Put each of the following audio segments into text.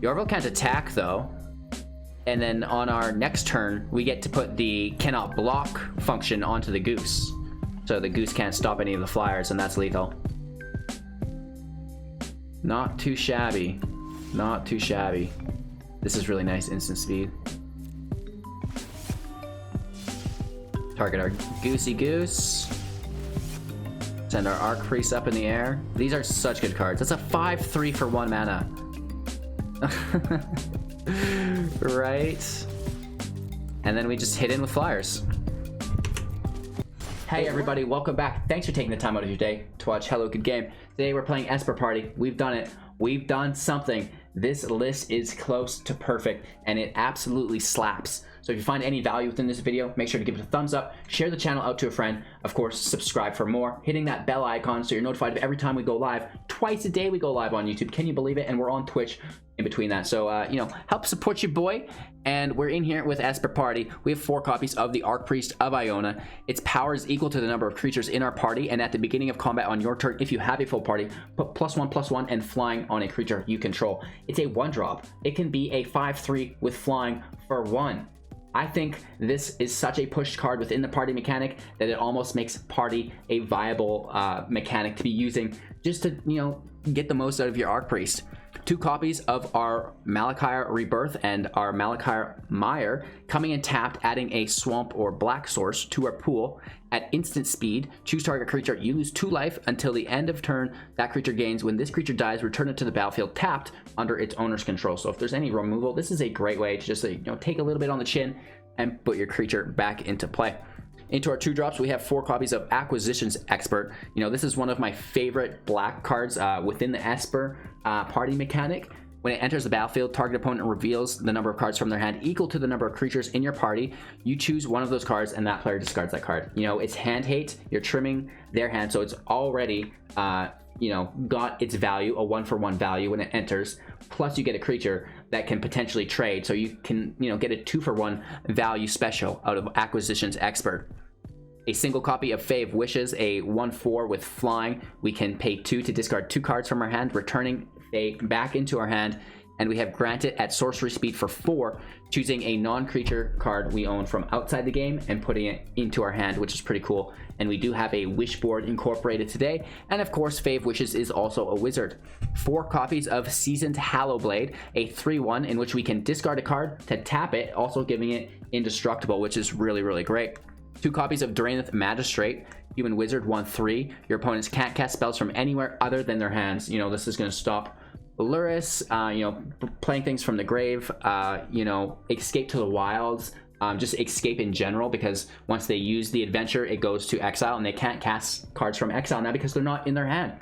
Yorville can't attack though. And then on our next turn, we get to put the cannot block function onto the goose. So the goose can't stop any of the flyers, and that's lethal. Not too shabby. Not too shabby. This is really nice instant speed. Target our goosey goose. Send our Archpriest up in the air. These are such good cards. That's a 5/3 for 1 mana. Right? And then we just hit in with flyers. Hey everybody, welcome back. Thanks for taking the time out of your day to watch Hello Good Game. Today we're playing Esper Party. We've done it. We've done something. This list is close to perfect and it absolutely slaps. So if you find any value within this video, make sure to give it a thumbs up, share the channel out to a friend, of course, subscribe for more, hitting that bell icon so you're notified of every time we go live. Twice a day we go live on YouTube. Can you believe it? And we're on Twitch in between that. So, you know, help support your boy. And we're in here with Esper Party. We have 4 copies of the Archpriest of Iona. Its power is equal to the number of creatures in our party. And at the beginning of combat on your turn, if you have a full party, put +1/+1 and flying on a creature you control. It's a 1-drop. It can be a 5/3 with flying for 1. I think this is such a pushed card within the party mechanic that it almost makes party a viable mechanic to be using just to, you know, get the most out of your Archpriest. 2 copies of our Malachire Rebirth and our Malachire Mire coming in tapped, adding a swamp or black source to our pool. At instant speed, choose target creature. You lose 2 life until the end of turn that creature gains. When this creature dies, return it to the battlefield tapped under its owner's control. So if there's any removal, this is a great way to just, you know, take a little bit on the chin and put your creature back into play. Into our 2-drops, we have 4 copies of Acquisitions Expert. You know, this is one of my favorite black cards within the Esper party mechanic. When it enters the battlefield, target opponent reveals the number of cards from their hand equal to the number of creatures in your party. You choose one of those cards, and that player discards that card. You know, it's hand hate. You're trimming their hand, so it's already, you know, got its value, a 1-for-1 value when it enters. Plus, you get a creature that can potentially trade, so you can, you know, get a 2-for-1 value special out of Acquisitions Expert. A single copy of Fae of Wishes, a 1/4 with flying. We can pay 2 to discard 2 cards from our hand, returning Fae back into our hand, and we have Grant It at sorcery speed for 4, choosing a non-creature card we own from outside the game and putting it into our hand, which is pretty cool. And we do have a wish board incorporated today, and of course Fae of Wishes is also a wizard. 4 copies of Seasoned Hallowblade, a 3/1 in which we can discard a card to tap it, also giving it indestructible, which is really great. 2 copies of Drannith Magistrate, Human Wizard, 1/3. Your opponents can't cast spells from anywhere other than their hands. You know, this is going to stop Luris, you know, playing things from the grave, you know, escape to the wilds, just escape in general, because once they use the adventure, it goes to exile, and they can't cast cards from exile now because they're not in their hand.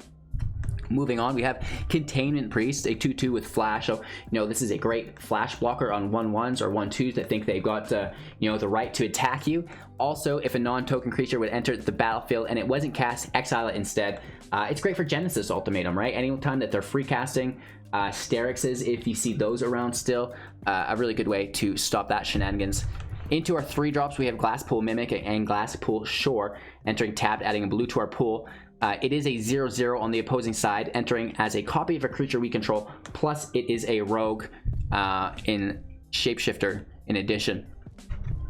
Moving on, we have Containment Priest, a 2/2 with flash. So, you know, this is a great flash blocker on 1/1s or 1/2s that think they've got, you know, the right to attack you. Also, if a non-token creature would enter the battlefield and it wasn't cast, exile it instead. It's great for Genesis Ultimatum, right? Anytime that they're free casting, Sterixes, if you see those around still, a really good way to stop that shenanigans. Into our 3-drops, we have Glasspool Mimic and Glasspool Shore, entering tapped, adding a blue to our pool. It is a 0/0 on the opposing side, entering as a copy of a creature we control, plus it is a rogue in Shapeshifter in addition.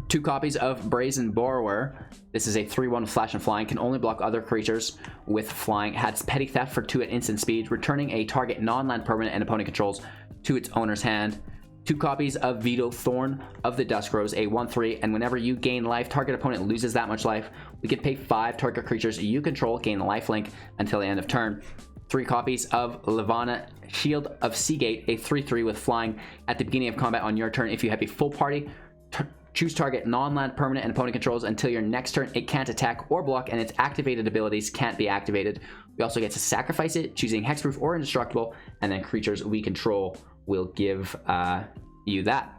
2 copies of Brazen Borrower. This is a 3/1 with flash and flying, can only block other creatures with flying. Has Petty Theft for 2 at instant speed, returning a target non-land permanent and opponent controls to its owner's hand. 2 copies of Vito, Thorn of the Dusk Rose, a 1/3, and whenever you gain life, target opponent loses that much life. We can pay 5 target creatures you control, gain lifelink until the end of turn. 3 copies of Linvala, Shield of Seagate, a 3/3 with flying. At the beginning of combat on your turn, if you have a full party, choose target non-land permanent and opponent controls until your next turn. It can't attack or block, and its activated abilities can't be activated. We also get to sacrifice it, choosing hexproof or indestructible, and then creatures we control will give you that.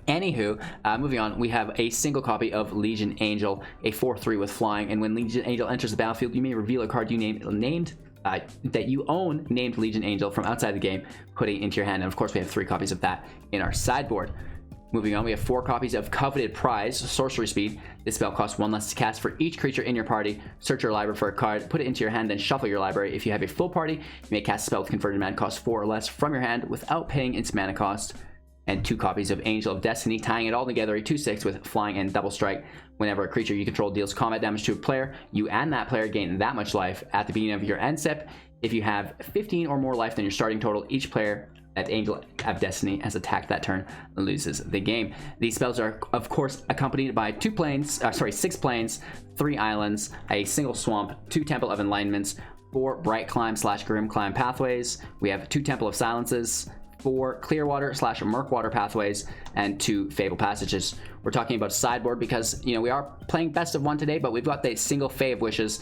Anywho, moving on, we have a single copy of Legion Angel, a 4/3 with flying, and when Legion Angel enters the battlefield, you may reveal a card you named that you own named Legion Angel from outside the game, putting it into your hand. And of course, we have 3 copies of that in our sideboard. Moving on, we have 4 copies of Coveted Prize, Sorcery Speed. This spell costs 1 less to cast for each creature in your party. Search your library for a card, put it into your hand, then shuffle your library. If you have a full party, you may cast a spell with converted mana cost 4 or less from your hand without paying its mana cost. And 2 copies of Angel of Destiny, tying it all together, a 2/6 with flying and double strike. Whenever a creature you control deals combat damage to a player, you and that player gain that much life. At the beginning of your end step, if you have 15 or more life than your starting total, each player that Angel of Destiny has attacked that turn loses the game. These spells are, of course, accompanied by 6 plains, 3 islands, a single swamp, 2 Temple of Enlightenments, 4 Brightclimb/Grimclimb Pathways. We have 2 Temple of Silences, 4 Clearwater/Murkwater Pathways, and 2 Fable Passages. We're talking about sideboard because, you know, we are playing best of 1 today, but we've got the single Fae of Wishes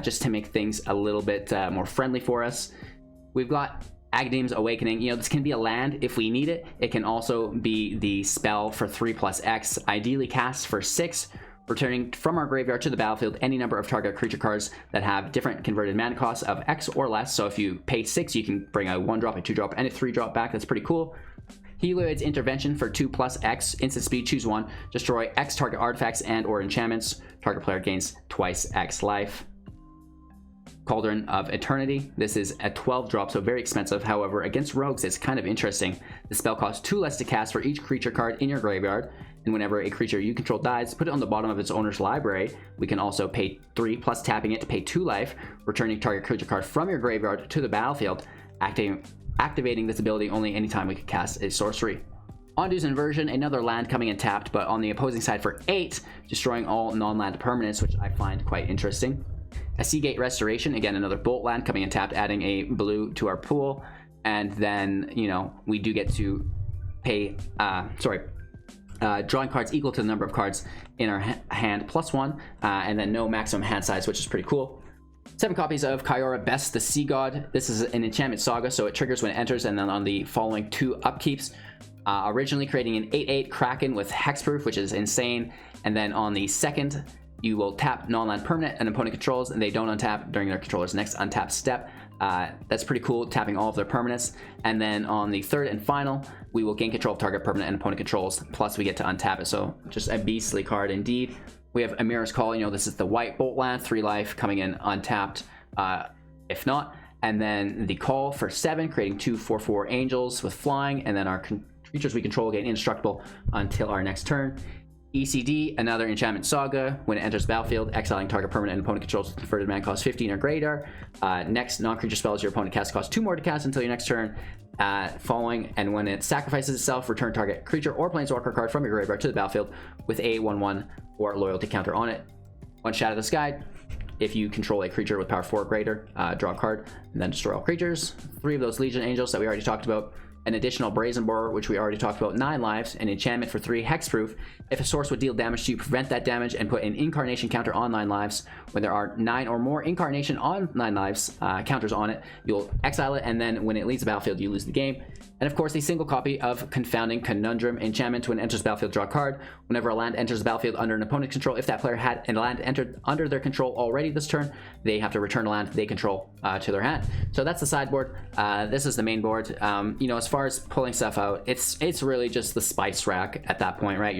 just to make things a little bit more friendly for us. We've got Agadeem's Awakening. You know, this can be a land if we need it. It can also be the spell for 3+X, ideally cast for 6, returning from our graveyard to the battlefield any number of target creature cards that have different converted mana costs of X or less. So if you pay 6, you can bring a 1-drop, a 2-drop, and a 3-drop back. That's pretty cool. Helioid's Intervention for 2+X, instant speed, choose 1. Destroy X target artifacts and or enchantments. Target player gains twice X life. Cauldron of Eternity. This is a 12-drop, so very expensive. However, against rogues, it's kind of interesting. The spell costs 2 less to cast for each creature card in your graveyard, and whenever a creature you control dies, put it on the bottom of its owner's library. We can also pay 3 plus tapping it to pay 2 life, returning target creature card from your graveyard to the battlefield, activating this ability only anytime we can cast a sorcery. Ondu's Inversion, another land coming in tapped, but on the opposing side for 8, destroying all non-land permanents, which I find quite interesting. A Seagate Restoration, again another bolt land coming in tapped, adding a blue to our pool, and then, you know, we do get to pay drawing cards equal to the number of cards in our hand +1, and then no maximum hand size, which is pretty cool. 7 copies of Kyora Best the Sea God. This is an enchantment saga, so it triggers when it enters, and then on the following 2 upkeeps. Originally creating an 8/8 Kraken with hexproof, which is insane, and then on the second, you will tap non-land permanent an opponent controls, and they don't untap during their controller's next untap step. That's pretty cool, tapping all of their permanents. And then on the third and final, we will gain control of target permanent and opponent controls, plus we get to untap it. So just a beastly card indeed. We have Amira's Call. You know, this is the white bolt land, 3 life, coming in untapped if not. And then the Call for 7, creating 2 4/4 angels with flying, and then our creatures we control gain indestructible until our next turn. ECD, another enchantment saga. When it enters the battlefield, exiling target permanent and opponent controls with converted mana cost 15 or greater. Next non-creature spells your opponent casts cost 2 more to cast until your next turn. Following, and when it sacrifices itself, return target creature or planeswalker card from your graveyard to the battlefield with a 1/1 or loyalty counter on it. 1 Shadow the Sky. If you control a creature with power 4 or greater, draw a card and then destroy all creatures. 3 of those Legion Angels that we already talked about. An additional Brazen Borrower, which we already talked about, 9 lives, an enchantment for 3 hexproof. If a source would deal damage to you, prevent that damage and put an incarnation counter on 9 lives. When there are 9 or more incarnation on 9 lives counters on it, you'll exile it, and then when it leaves the battlefield, you lose the game. And of course, a single copy of Confounding Conundrum, enchantment. When it enters the battlefield, draw a card. Whenever a land enters the battlefield under an opponent's control, if that player had a land entered under their control already this turn, they have to return a land they control to their hand. So that's the sideboard. This is the main board. You know, as far as pulling stuff out, it's really just the spice rack at that point, right?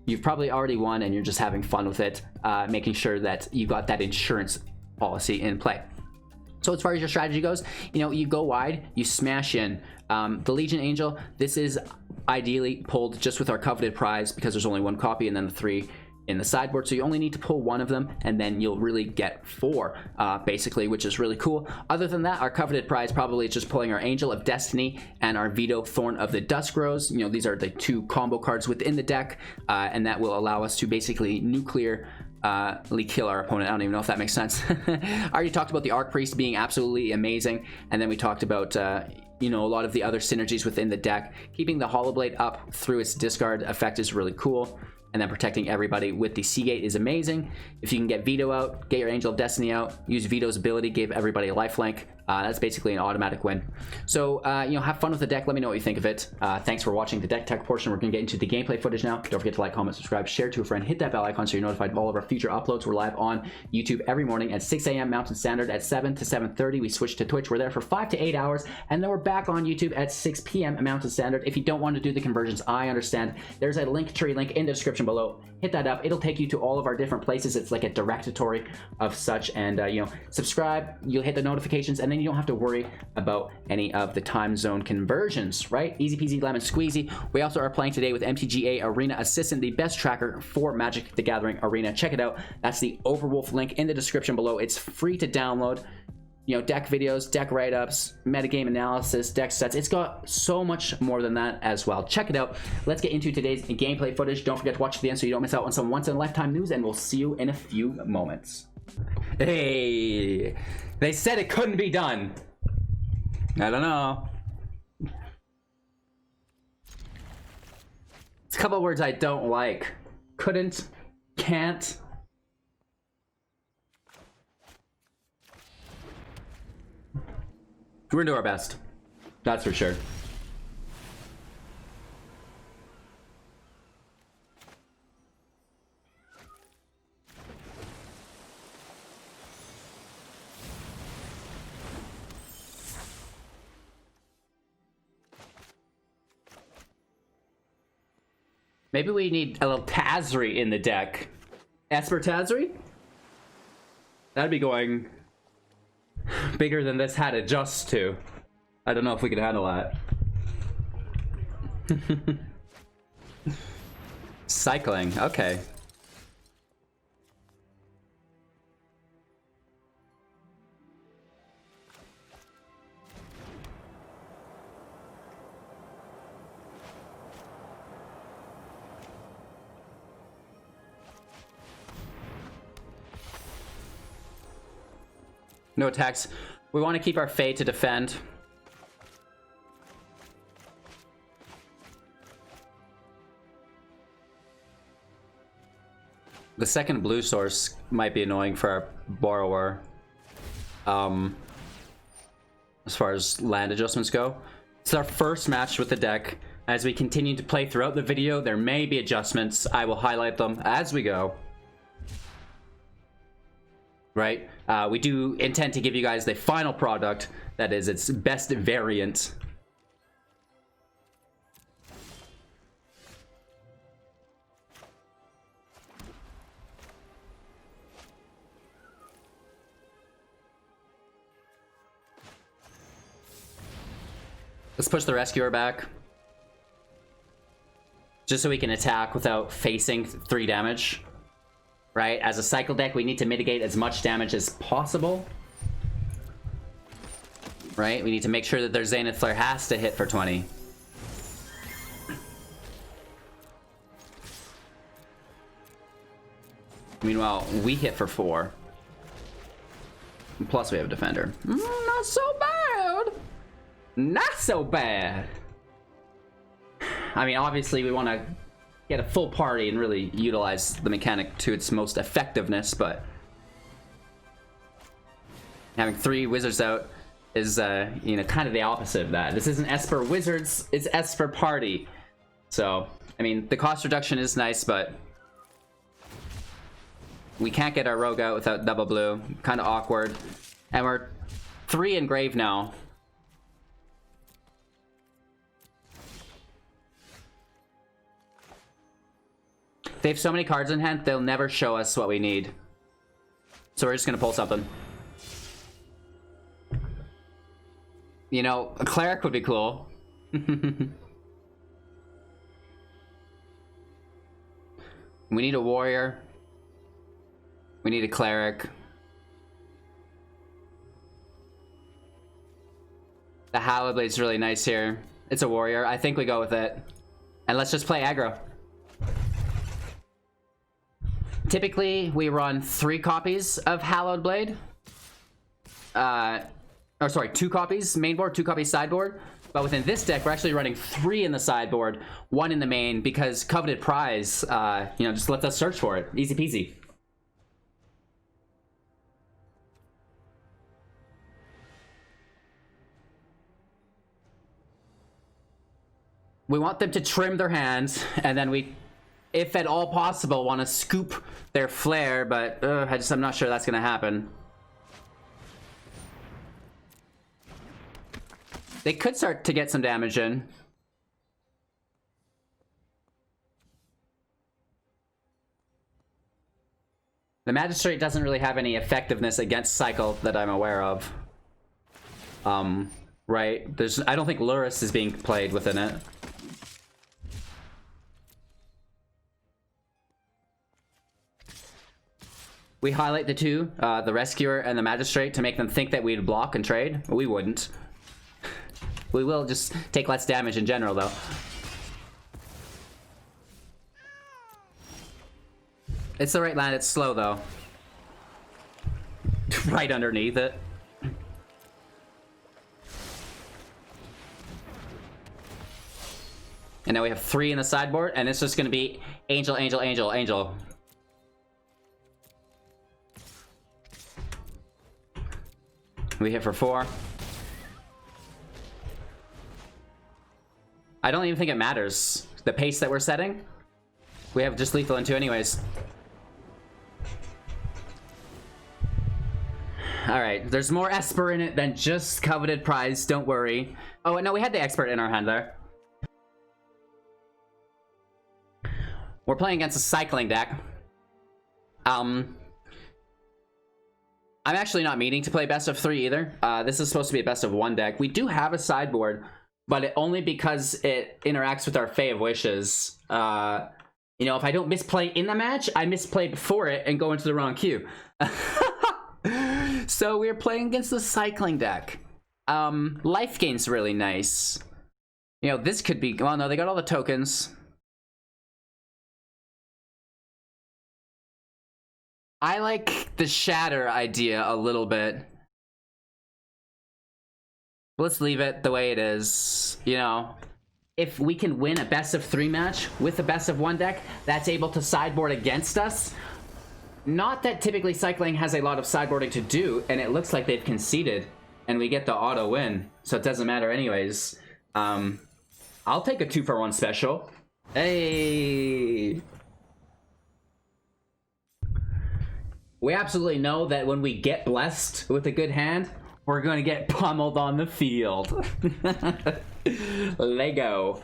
You've probably already won, and you're just having fun with it, making sure that you got that insurance policy in play. So as far as your strategy goes, you know, you go wide, you smash in. The Legion Angel, this is ideally pulled just with our Coveted Prize because there's only 1 copy, and then the 3 in the sideboard, so you only need to pull 1 of them, and then you'll really get 4 basically, which is really cool. Other than that, our Coveted Prize probably is just pulling our Angel of Destiny and our Vito Thorn of the Dusk Rose. You know, these are the 2 combo cards within the deck, and that will allow us to basically nuclear kill our opponent. I don't even know if that makes sense. I already talked about the Archpriest being absolutely amazing, and then we talked about you know, a lot of the other synergies within the deck. Keeping the Hallowblade up through its discard effect is really cool, and then protecting everybody with the Seagate is amazing. If you can get Vito out, get your Angel of Destiny out, use Vito's ability, give everybody a lifelink, That's basically an automatic win. So, you know, have fun with the deck. Let me know what you think of it. Thanks for watching the deck tech portion. We're going to get into the gameplay footage now. Don't forget to like, comment, subscribe, share to a friend, hit that bell icon so you're notified of all of our future uploads. We're live on YouTube every morning at 6 a.m. Mountain Standard. At 7 to 7:30, we switch to Twitch. We're there for 5 to 8 hours, and then we're back on YouTube at 6 p.m. Mountain Standard. If you don't want to do the conversions, I understand. There's a Linktree link in the description below. Hit that up. It'll take you to all of our different places. It's like a directory of such, and you know, subscribe. You'll hit the notifications, and then you don't have to worry about any of the time zone conversions, right? Easy peasy lemon squeezy. We also are playing today with MTGA Arena Assistant, the best tracker for Magic the Gathering Arena. Check it out. That's the Overwolf link in the description below. It's free to download. You know, deck videos, deck write-ups, metagame analysis, deck sets. It's got so much more than that as well. Check it out. Let's get into today's gameplay footage. Don't forget to watch to the end so you don't miss out on some once-in-a-lifetime news, and we'll see you in a few moments. Hey, they said it couldn't be done. I don't know. It's a couple of words I don't like. Couldn't, can't. We're gonna do our best. That's for sure. Maybe we need a little Tazri in the deck. Esper Tazri? That'd be going bigger than this had adjust to. I don't know if we could handle that. Cycling, okay. No attacks. We want to keep our Fae to defend. The second blue source might be annoying for our borrower. As far as land adjustments go. It's our first match with the deck. As we continue to play throughout the video, there may be adjustments. I will highlight them as we go. Right? We do intend to give you guys the final product that is its best variant. Let's push the Rescuer back. Just so we can attack without facing 3 damage. Right? As a cycle deck, we need to mitigate as much damage as possible. Right? We need to make sure that their Zenith Flare has to hit for 20. Meanwhile, we hit for 4. Plus we have a defender. Not so bad! Not so bad! I mean, obviously we want to get a full party and really utilize the mechanic to its most effectiveness, but having 3 wizards out is, you know, kind of the opposite of that. This isn't Esper Wizards, it's Esper Party. So, I mean, the cost reduction is nice, but we can't get our rogue out without double blue. Kind of awkward. And we're 3 in grave now. They have so many cards in hand, they'll never show us what we need. So we're just gonna pull something. You know, a cleric would be cool. We need a warrior. We need a cleric. The Hallowblade's really nice here. It's a warrior. I think we go with it. And let's just play aggro. Typically, we run 3 copies of Hallowed Blade. Or sorry, 2 copies main board, 2 copies sideboard. But within this deck, we're actually running 3 in the sideboard, 1 in the main, because Coveted Prize, you know, just lets us search for it. Easy peasy. We want them to trim their hands, and then we, if at all possible, want to scoop their flare, but I'm not sure that's going to happen. They could start to get some damage in. The Magistrate doesn't really have any effectiveness against Cycle that I'm aware of. Right? I don't think Luris is being played within it. We highlight the two, the Rescuer and the Magistrate, to make them think that we'd block and trade. We wouldn't. We will just take less damage in general, though. It's the right land, it's slow, though. Right underneath it. And now we have 3 in the sideboard, and it's just gonna be Angel, Angel, Angel, Angel. We hit for 4. I don't even think it matters. The pace that we're setting. We have just lethal in 2 anyways. Alright, there's more Esper in it than just Coveted Prize, don't worry. Oh, no, we had the Expert in our hand there. We're playing against a cycling deck. I'm actually not meaning to play best of 3 either. This is supposed to be a best of 1 deck. We do have a sideboard, but only because it interacts with our Fae of Wishes. You know, if I don't misplay in the match, I misplay before it and go into the wrong queue. So we're playing against the cycling deck. Life gain's really nice. You know, this could be... Well, no, they got all the tokens. I like the Shatter idea a little bit. Let's leave it the way it is. You know, if we can win a best of 3 match with a best of 1 deck that's able to sideboard against us. Not that typically cycling has a lot of sideboarding to do, and it looks like they've conceded, and we get the auto win, so it doesn't matter anyways. I'll take a 2-for-1 special. Hey! We absolutely know that when we get blessed with a good hand, we're going to get pummeled on the field. Lego.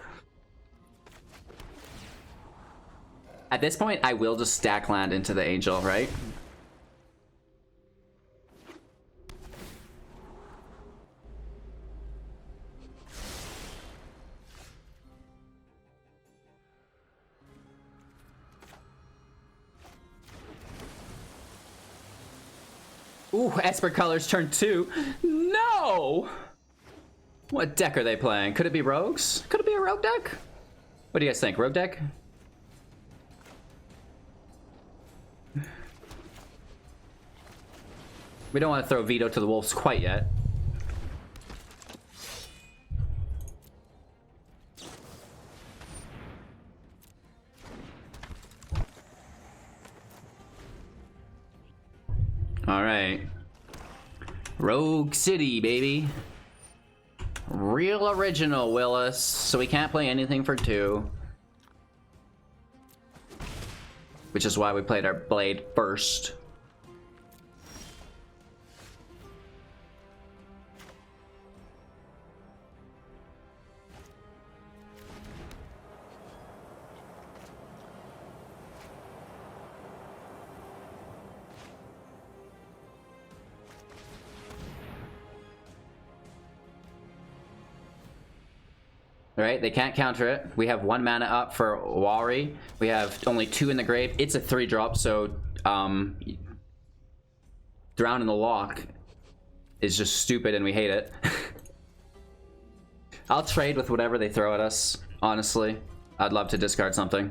At this point, I will just stack land into the Angel, right? Ooh, Esper Colors turn 2. No! What deck are they playing? Could it be Rogues? Could it be a Rogue deck? What do you guys think? Rogue deck? We don't want to throw Vito to the wolves quite yet. Alright. Rogue City, baby. Real original, Willis. So we can't play anything for 2. Which is why we played our Blade first. Right, they can't counter it. We have 1 mana up for Wari. We have only 2 in the grave. It's a 3-drop, so Drown in the Lock is just stupid and we hate it. I'll trade with whatever they throw at us, honestly. I'd love to discard something.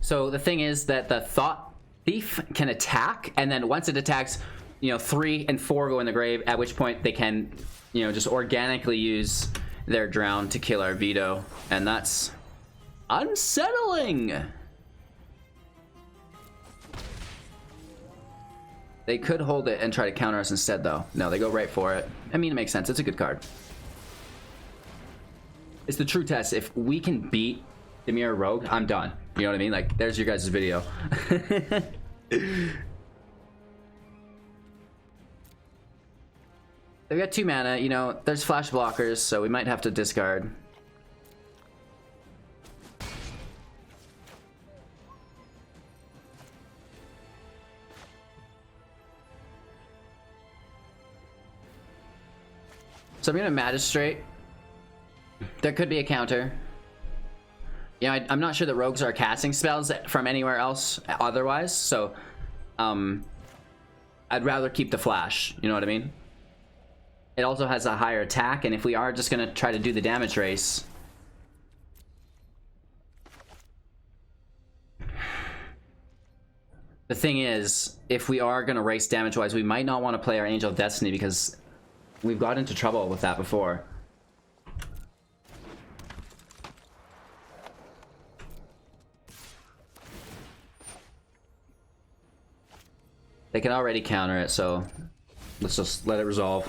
So the thing is that the Thought Thief can attack, and then once it attacks, you know, 3 and 4 go in the grave, at which point they can, you know, just organically use their Drown to kill our Vito. And that's unsettling. They could hold it and try to counter us instead, though. No, they go right for it. I mean, it makes sense. It's a good card. It's the true test. If we can beat the Mirror Rogue, I'm done. You know what I mean? Like, there's your guys' video. They've got 2 mana. You know, there's flash blockers, so we might have to discard. So I'm gonna Magistrate. There could be a counter. You know, I'm not sure that rogues are casting spells from anywhere else otherwise, so I'd rather keep the flash, you know what I mean? It also has a higher attack, and if we are just gonna try to do the damage race, the thing is, if we are gonna race damage-wise, we might not want to play our Angel of Destiny because we've got into trouble with that before. They can already counter it, so let's just let it resolve.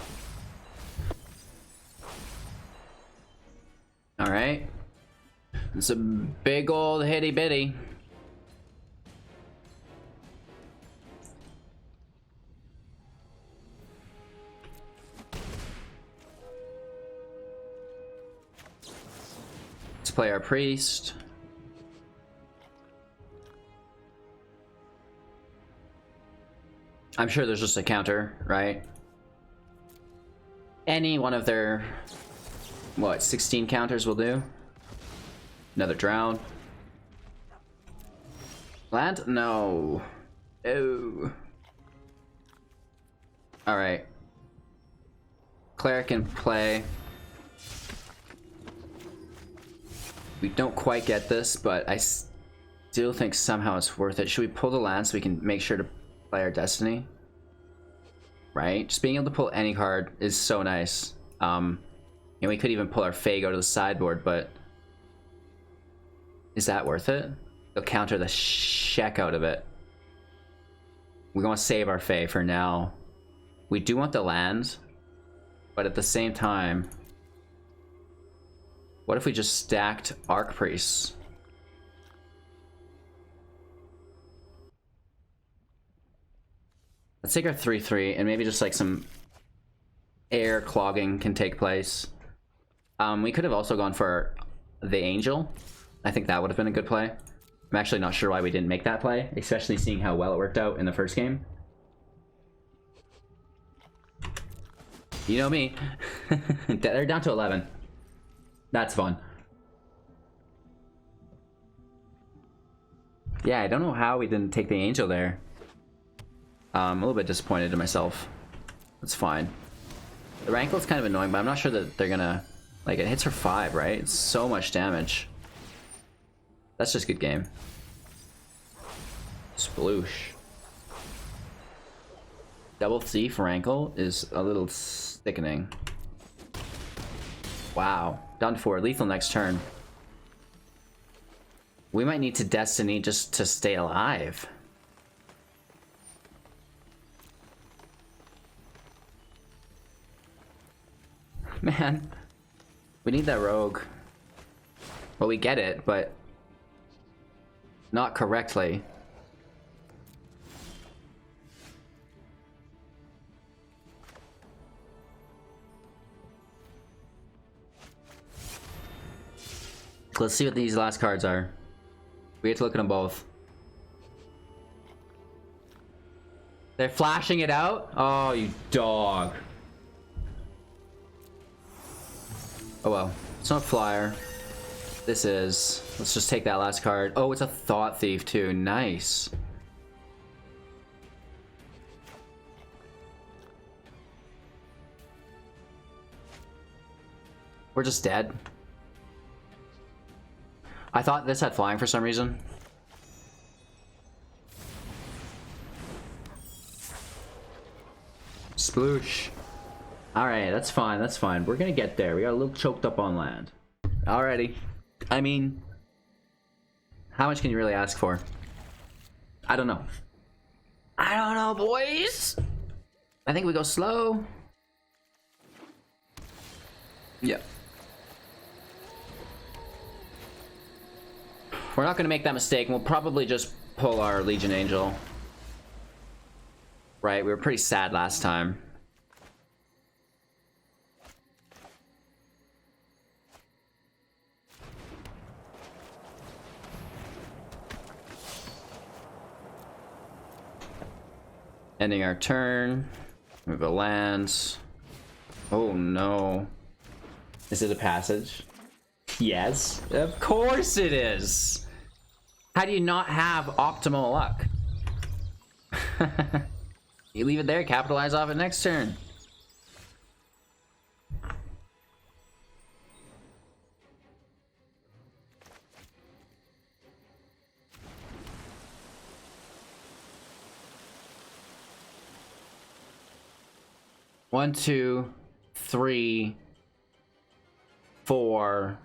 Alright. It's a big old hitty bitty. Let's play our priest. I'm sure there's just a counter, right? Any one of their, what, 16 counters will do. Another drown. Land? No. Oh. Alright. Cleric in play. We don't quite get this, but I still think somehow it's worth it. Should we pull the land so we can make sure to play our Destiny? Right? Just being able to pull any card is so nice. And we could even pull our Fae, go to the sideboard, but is that worth it? They'll counter the sheck out of it. We're going to save our Fae for now. We do want the land, but at the same time, what if we just stacked Archpriests? Let's take our 3/3 and maybe just like some air clogging can take place. We could have also gone for the Angel. I think that would have been a good play. I'm actually not sure why we didn't make that play, especially seeing how well it worked out in the first game. You know me. They're down to 11. That's fun. Yeah, I don't know how we didn't take the Angel there. I'm a little bit disappointed in myself. That's fine. The Rankle's kind of annoying, but I'm not sure that they're gonna... Like, it hits for 5, right? It's so much damage. That's just good game. Sploosh. Double thief Rankle is a little sickening. Wow. Down to 4. Lethal next turn. We might need to Destiny just to stay alive. Man. We need that rogue. Well, we get it, but not correctly. Let's see what these last cards are. We have to look at them both. They're flashing it out? Oh, you dog. Oh well. It's not Flyer. This is. Let's just take that last card. Oh, it's a Thought Thief too. Nice. We're just dead. I thought this had flying for some reason. Sploosh. Alright, that's fine, that's fine. We're gonna get there. We got a little choked up on land. Alrighty. I mean, how much can you really ask for? I don't know. I don't know, boys. I think we go slow. Yeah. We're not going to make that mistake, and we'll probably just pull our Legion Angel. Right, we were pretty sad last time. Ending our turn. Move the lands. Oh no. Is it a passage? Yes, of course it is. How do you not have optimal luck? You leave it there, capitalize off it next turn. One, two, three, four.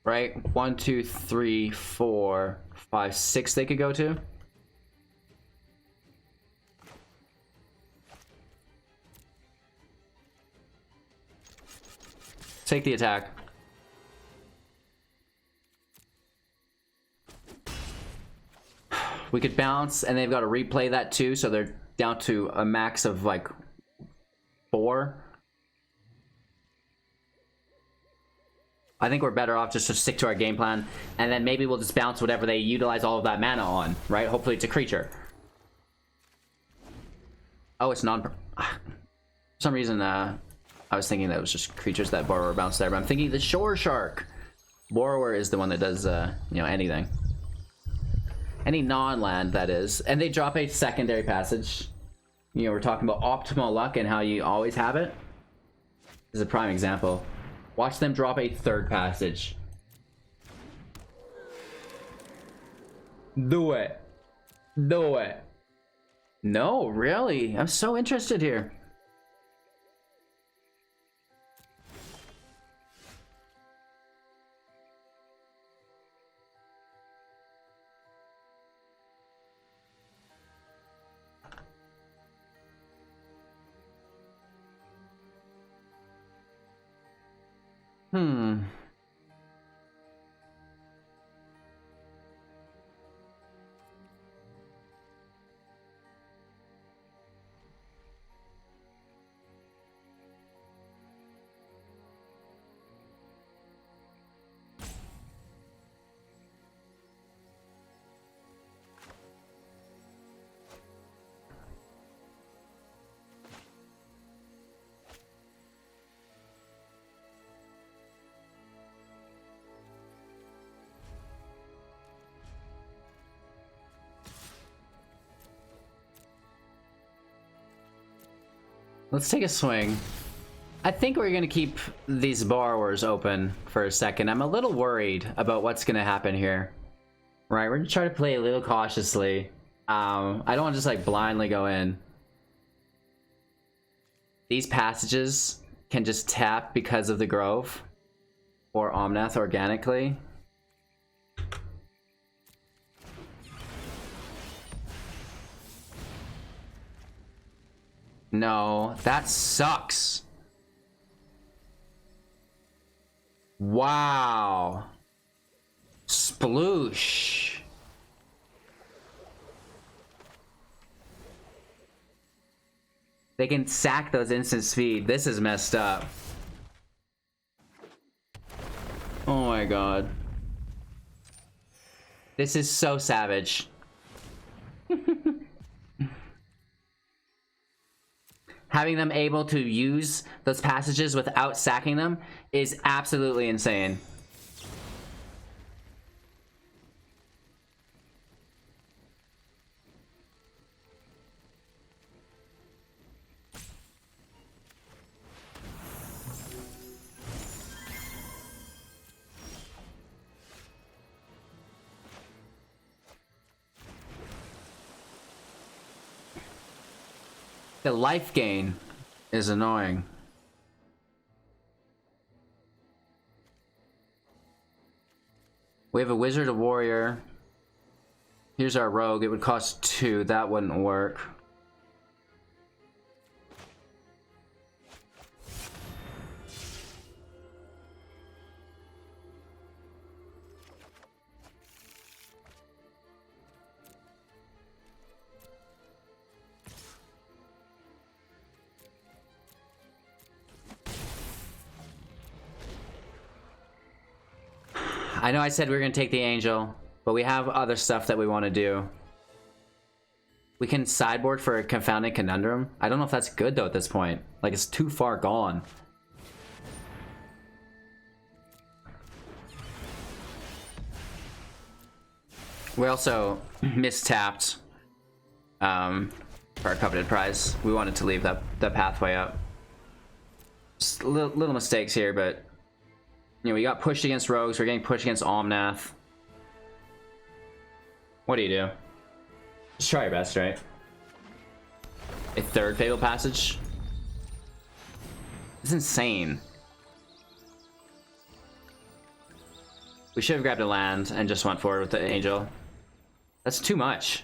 Right? 1, 2, 3, 4, 5, 6 they could go to. Take the attack. We could bounce, and they've got to replay that too, so they're down to a max of like 4. I think we're better off just to stick to our game plan, and then maybe we'll just bounce whatever they utilize all of that mana on, right? Hopefully it's a creature. Oh, it's non... For some reason, I was thinking that it was just creatures that Borrower bounced there, but I'm thinking the Shore Shark. Borrower is the one that does, you know, anything. Any non-land, that is. And they drop a secondary passage. You know, we're talking about optimal luck and how you always have it. This is a prime example. Watch them drop a third passage. Do it. Do it. No, really? I'm so interested here. Hmm. Let's take a swing. I think we're gonna keep these borrowers open for a second. I'm a little worried about what's gonna happen here. Right, we're gonna try to play a little cautiously. I don't want to just like blindly go in. These passages can just tap because of the Grove or Omnath organically. No, that sucks. Wow. Sploosh. They can sack those instant speed. This is messed up. Oh my god. This is so savage. Having them able to use those passages without sacking them is absolutely insane. The life gain is annoying. We have a wizard, a warrior. Here's our rogue. It would cost 2. That wouldn't work. I know I said we were going to take the angel, but we have other stuff that we want to do. We can sideboard for a Confounding Conundrum. I don't know if that's good, though, at this point. Like, it's too far gone. We also mistapped for our Coveted Prize. We wanted to leave that pathway up. Just little mistakes here, but... You know, we got pushed against rogues, we're getting pushed against Omnath. What do you do? Just try your best, right? A 3rd Fatal Passage? It's insane. We should have grabbed a land and just went forward with the angel. That's too much.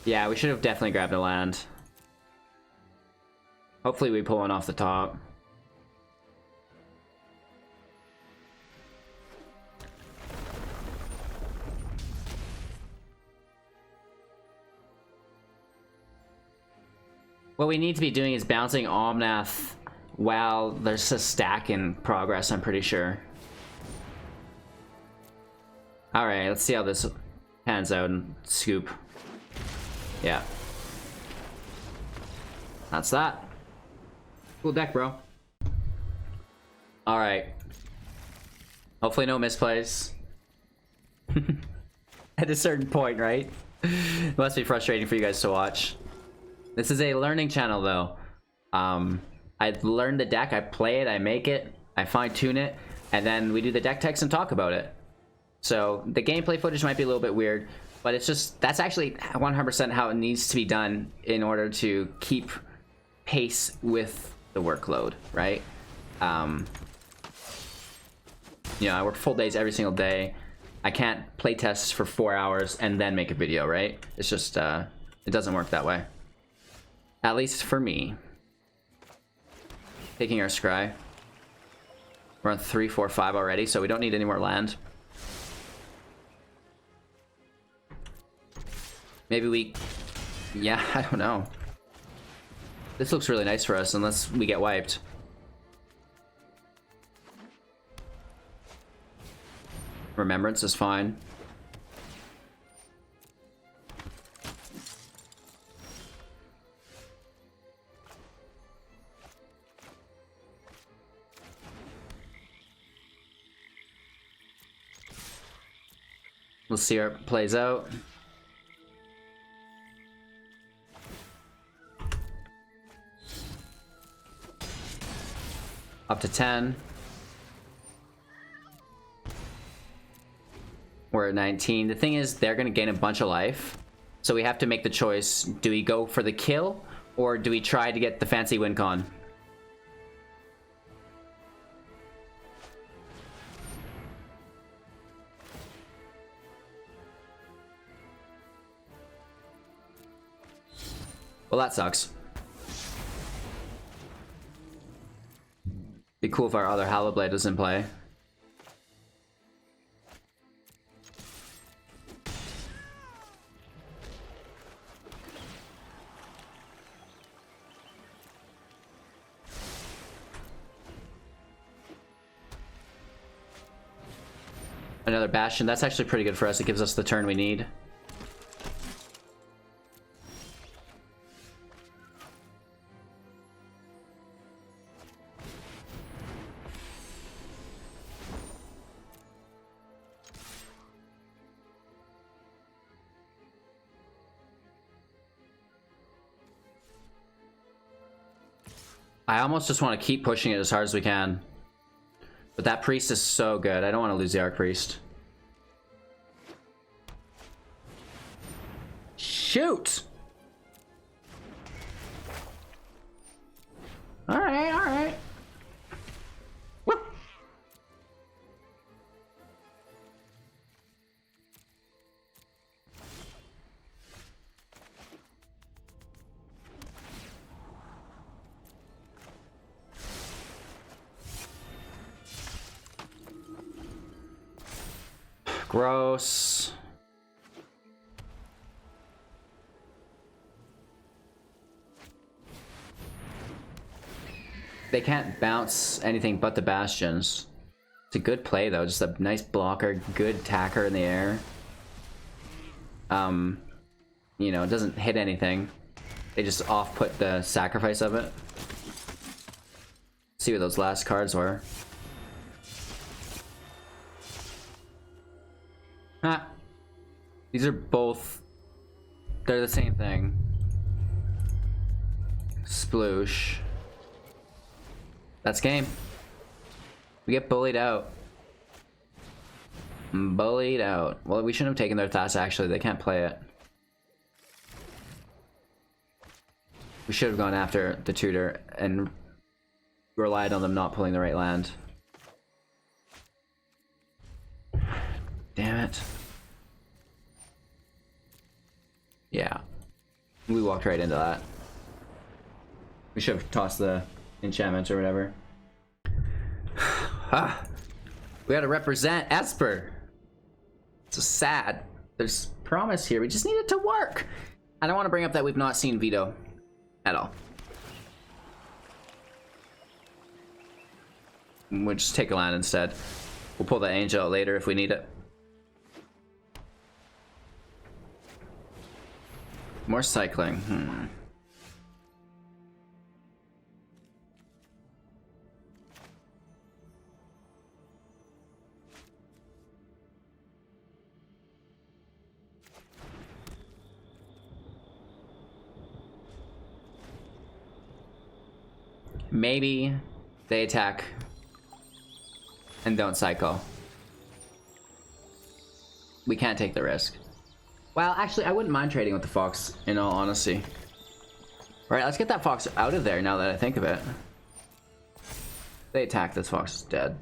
Yeah, we should have definitely grabbed a land. Hopefully we pull one off the top. What we need to be doing is bouncing Omnath while there's a stack in progress, I'm pretty sure. Alright, let's see how this pans out and scoop. Yeah. That's that. Cool deck, bro. Alright. Hopefully no misplays. At a certain point, right? It must be frustrating for you guys to watch. This is a learning channel, though. I learn the deck, I play it, I make it, I fine-tune it, and then we do the deck techs and talk about it. So the gameplay footage might be a little bit weird, but it's just, that's actually 100% how it needs to be done in order to keep pace with the workload, right? You know, I work full days every single day. I can't play tests for 4 hours and then make a video, right? It's just, it doesn't work that way. At least for me. Taking our scry. We're on 3, 4, 5 already, so we don't need any more land. Maybe we... Yeah, I don't know. This looks really nice for us, unless we get wiped. Remembrance is fine. We'll see how it plays out. Up to 10. We're at 19. The thing is, they're going to gain a bunch of life. So we have to make the choice. Do we go for the kill? Or do we try to get the fancy win con? Well, that sucks. Be cool if our other Hallowblade was in play. Another Bastion. That's actually pretty good for us. It gives us the turn we need. I almost just want to keep pushing it as hard as we can. But that priest is so good. I don't want to lose the Archpriest. Shoot! Alright, alright. Woo! Gross. They can't bounce anything but the bastions. It's a good play though, just a nice blocker, good attacker in the air. You know, it doesn't hit anything. They just off-put the sacrifice of it. See what those last cards were. Ah. These are both... they're the same thing. Sploosh. That's game. We get bullied out. Bullied out. Well, we shouldn't have taken their Thas, actually. They can't play it. We should have gone after the tutor and relied on them not pulling the right land. Damn it. Yeah. We walked right into that. We should have tossed the enchantments or whatever. Ah, we gotta represent Esper. It's so sad. There's promise here. We just need it to work. I don't want to bring up that we've not seen Vito at all. We'll just take a land instead. We'll pull the angel out later if we need it. More cycling. Maybe they attack and don't cycle. We can't take the risk. Well, actually, I wouldn't mind trading with the fox, in all honesty. Alright, let's get that fox out of there now that I think of it. They attack, this fox is dead.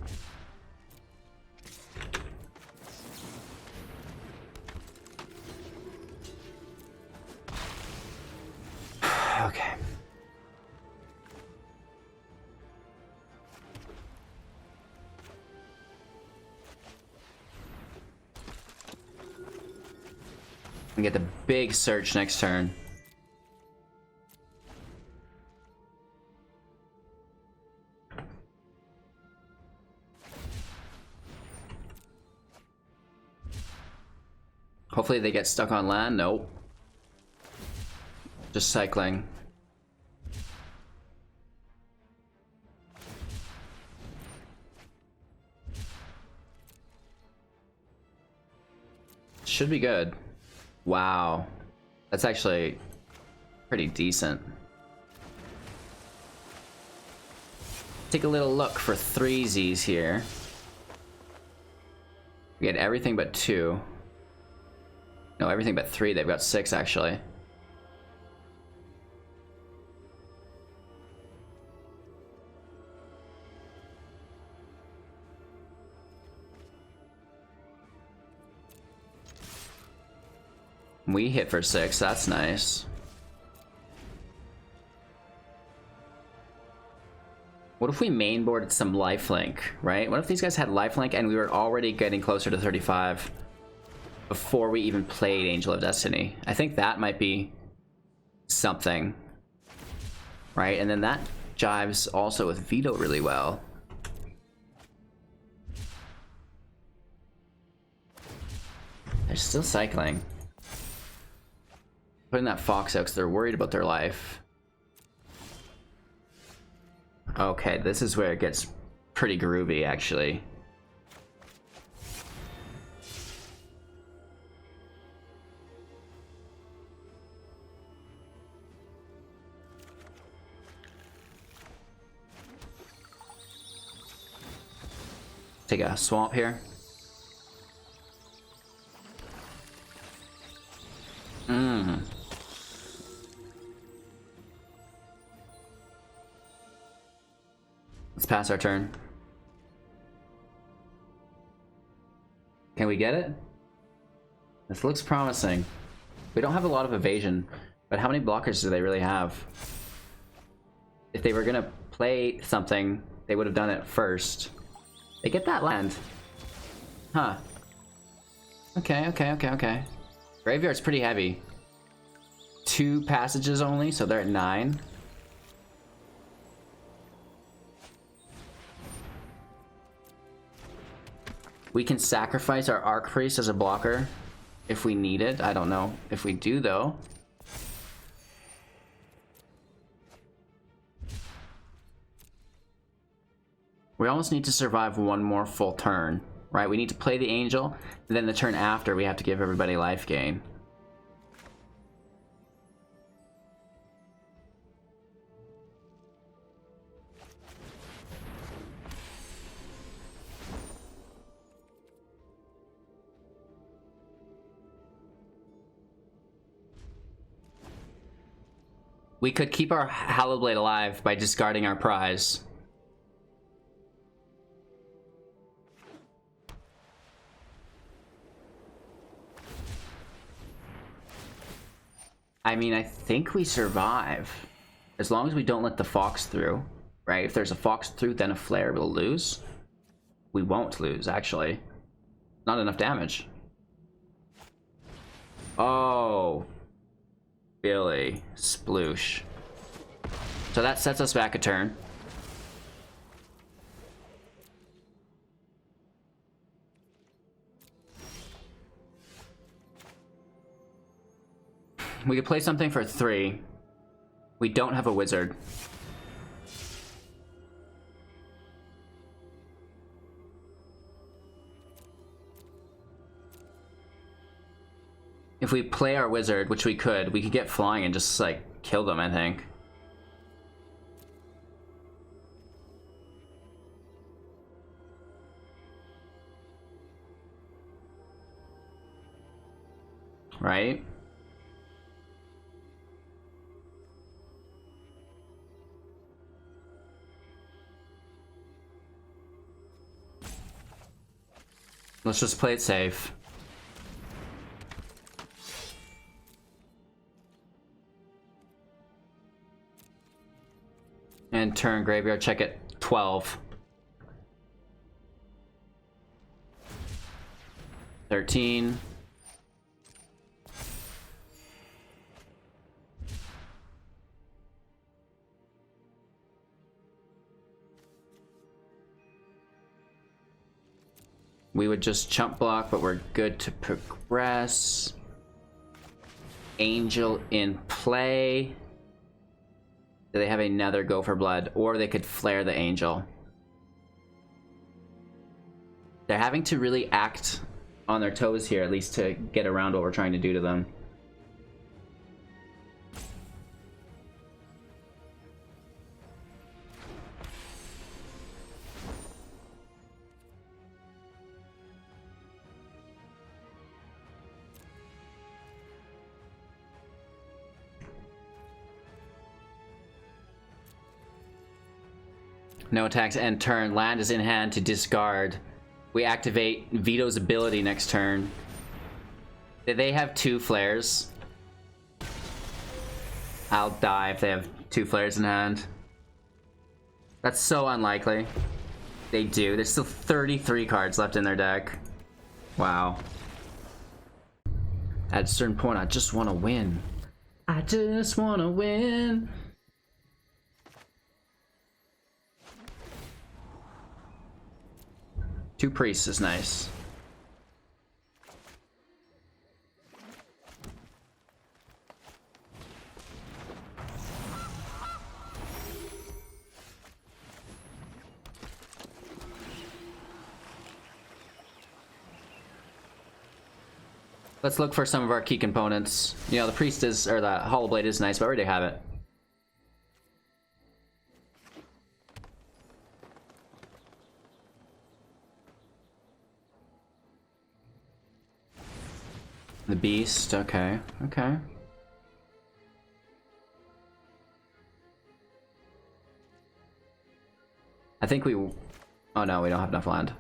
Okay. And get the big search next turn. Hopefully they get stuck on land. Nope. Just cycling. Should be good. Wow. That's actually pretty decent. Take a little look for 3Zs here. We get everything but 2. No, everything but 3. They've got 6 actually. We hit for 6, that's nice. What if we mainboarded some lifelink, right? What if these guys had lifelink and we were already getting closer to 35 before we even played Angel of Destiny? I think that might be something, right? And then that jives also with Vito really well. They're still cycling. Putting that fox out because they're worried about their life. Okay, this is where it gets pretty groovy, actually. Take a swamp here. Let's pass our turn. Can we get it? This looks promising. We don't have a lot of evasion, but how many blockers do they really have? If they were gonna play something, they would have done it first. They get that land. Huh. Okay. Graveyard's pretty heavy. 2 passages only, so they're at 9. We can sacrifice our Archpriest as a blocker if we need it. I don't know if we do, though. We almost need to survive one more full turn, right? We need to play the Angel, and then the turn after we have to give everybody life gain. We could keep our Hallowblade alive by discarding our prize. I mean, I think we survive. As long as we don't let the fox through, right? If there's a fox through, then a flare will lose. We won't lose, actually. Not enough damage. Oh. Billy. Sploosh. So that sets us back a turn. We could play something for 3. We don't have a wizard. If we play our wizard, which we could get flying and just, like, kill them, I think. Right? Let's just play it safe. And turn graveyard check at 12. 13. We would just chump block, but we're good to progress. Angel in play. Do they have another Go for Blood? Or they could flare the Angel. They're having to really act on their toes here, at least to get around what we're trying to do to them. No attacks end turn. Land is in hand to discard. We activate Vito's ability next turn. Did they have 2 flares? I'll die if they have 2 flares in hand. That's so unlikely. They do. There's still 33 cards left in their deck. Wow. At a certain point, I just want to win. I just want to win. Two priests is nice. Let's look for some of our key components. You know, the priest is, or the Hallowblade is nice, but I already have it. The beast, okay, okay. I think we... Oh no, we don't have enough land.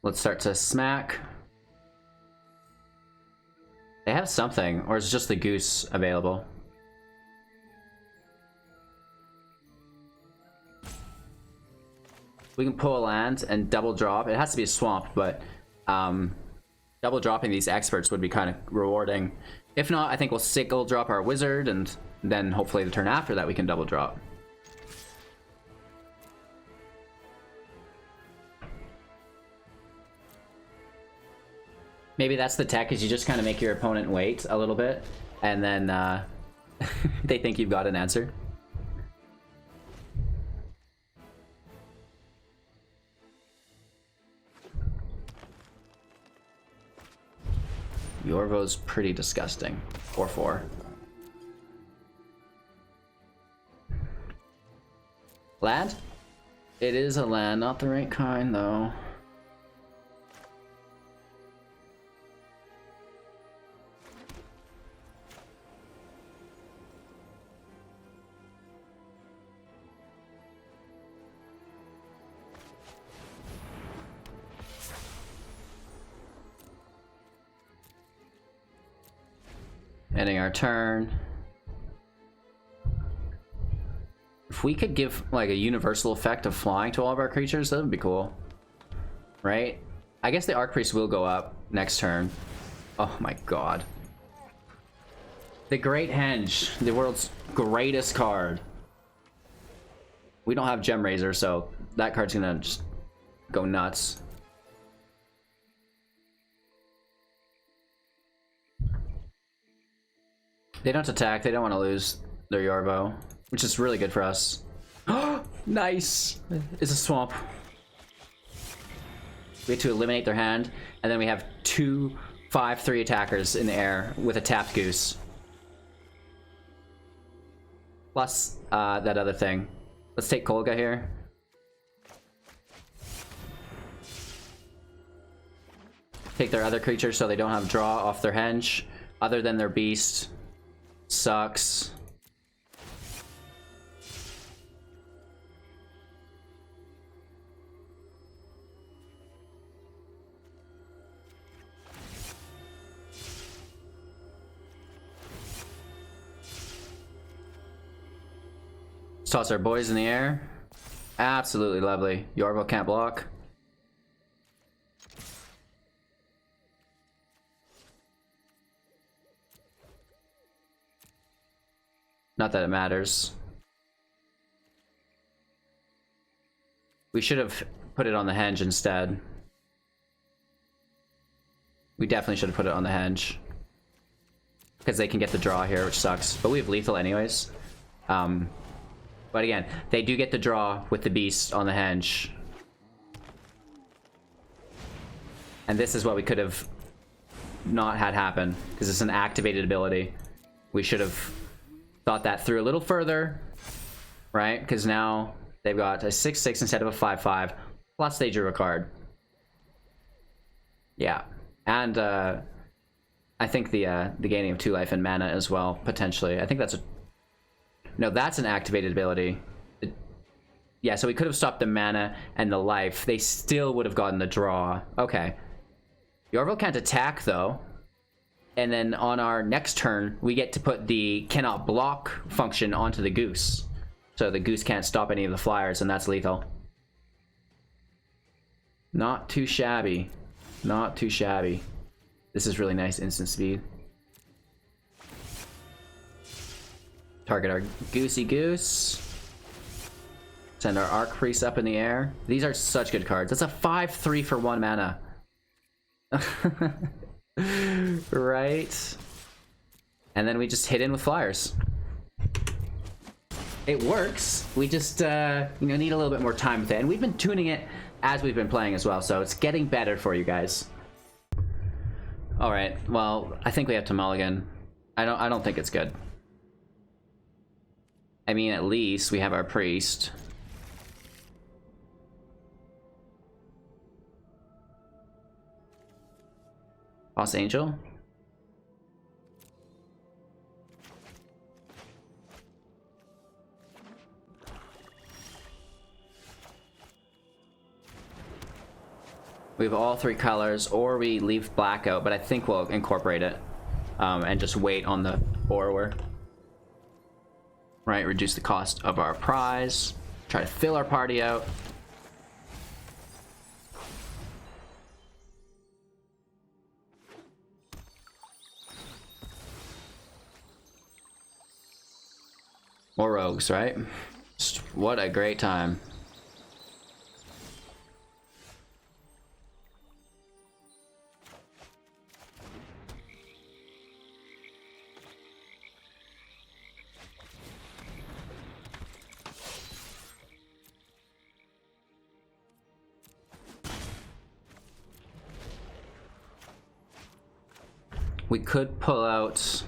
Let's start to smack. They have something, or is it just the goose available? We can pull a land and double drop. It has to be a swamp, but double dropping these experts would be kind of rewarding. If not, I think we'll single drop our wizard, and then hopefully the turn after that we can double drop. Maybe that's the tech, is you just kind of make your opponent wait a little bit, and then they think you've got an answer. Yorvo's pretty disgusting. 4/4. Land? It is a land, not the right kind though. Ending our turn. If we could give like a universal effect of flying to all of our creatures, that would be cool. Right? I guess the Archpriest will go up next turn. Oh my god. The Great Henge, the world's greatest card. We don't have Gem Raiser, so that card's gonna just go nuts. They don't attack, they don't want to lose their Yorvo, which is really good for us. Nice! It's a swamp. We have to eliminate their hand, and then we have 2 5/3 attackers in the air with a tapped goose. Plus that other thing. Let's take Kolga here. Take their other creatures so they don't have draw off their henge, other than their beast. Sucks. Let's toss our boys in the air. Absolutely lovely. Yorvo can't block. Not that it matters. We should have put it on the henge instead. We definitely should have put it on the henge. Because they can get the draw here, which sucks. But we have lethal anyways. But again, they do get the draw with the beast on the henge. And this is what we could have not had happen. Because it's an activated ability. We should have thought that through a little further, right? Because now they've got a 6/6 instead of a 5/5, plus they drew a card. Yeah, and I think the gaining of 2 life and mana as well, potentially. I think that's a... No, that's an activated ability. Yeah, so we could have stopped the mana and the life. They still would have gotten the draw. Okay. Yorvo can't attack, though. And then on our next turn, we get to put the cannot block function onto the goose. So the goose can't stop any of the flyers, and that's lethal. Not too shabby. Not too shabby. This is really nice instant speed. Target our goosey goose. Send our Archpriest up in the air. These are such good cards. That's a 5/3 for 1 mana. Right. And then we just hit in with flyers. It works. We just need a little bit more time with it, and we've been tuning it as we've been playing as well, so it's getting better for you guys. All right. Well, I think we have to mulligan. I don't think it's good. I mean, at least we have our priest. Boss Angel? We have all 3 colors, or we leave black out, but I think we'll incorporate it and just wait on the borrower. Right, reduce the cost of our prize. Try to fill our party out. More rogues, right? Just what a great time. We could pull out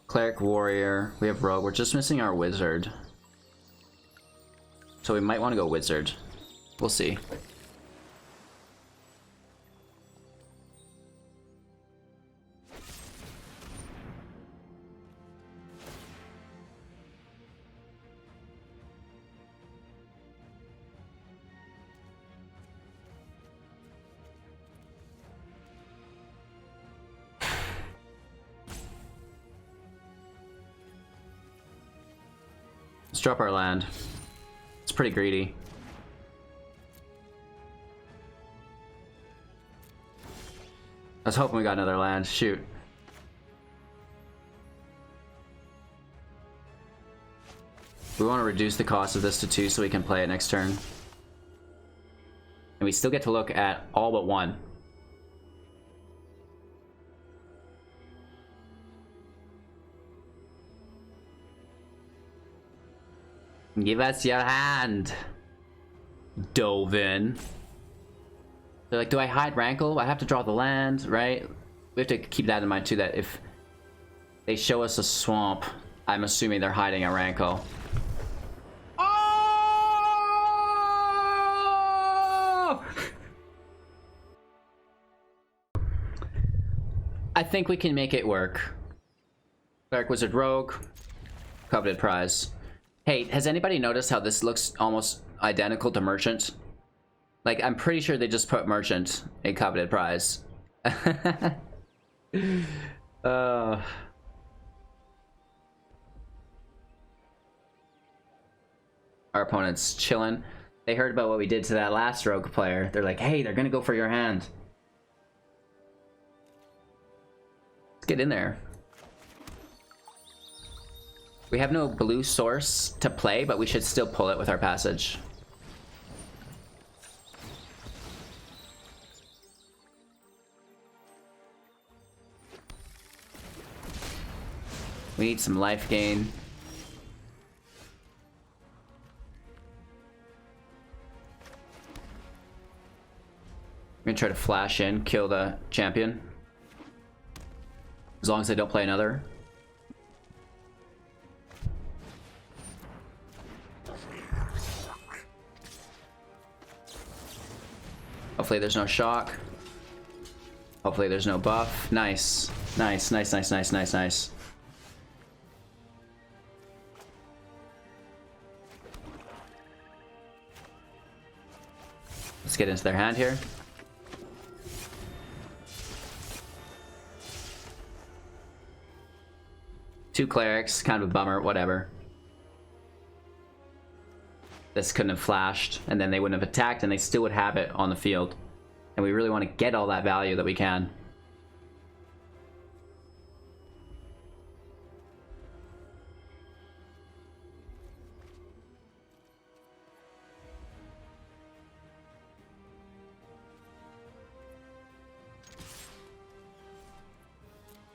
Cleric Warrior. We have Rogue. We're just missing our Wizard. So we might want to go Wizard. We'll see. Let's drop our land. It's pretty greedy. I was hoping we got another land. Shoot. We want to reduce the cost of this to 2 so we can play it next turn. And we still get to look at all but 1. Give us your hand, Dovin. They're like, do I hide Rankle? I have to draw the land, right? We have to keep that in mind too, that if they show us a swamp, I'm assuming they're hiding a Rankle. Oh! I think we can make it work. Cleric, Wizard, Rogue, Coveted Prize. Hey, has anybody noticed how this looks almost identical to Merchant? Like, I'm pretty sure they just put Merchant in Coveted Prize. Our opponent's chilling. They heard about what we did to that last Rogue player. They're like, hey, they're gonna go for your hand. Let's get in there. We have no blue source to play, but we should still pull it with our passage. We need some life gain. I'm gonna try to flash in, kill the champion. As long as they don't play another. Hopefully there's no shock. Hopefully there's no buff. Nice. Nice, nice, nice, nice, nice, nice. Let's get into their hand here. Two clerics, kind of a bummer, whatever. This couldn't have flashed, and then they wouldn't have attacked, and they still would have it on the field. And we really want to get all that value that we can.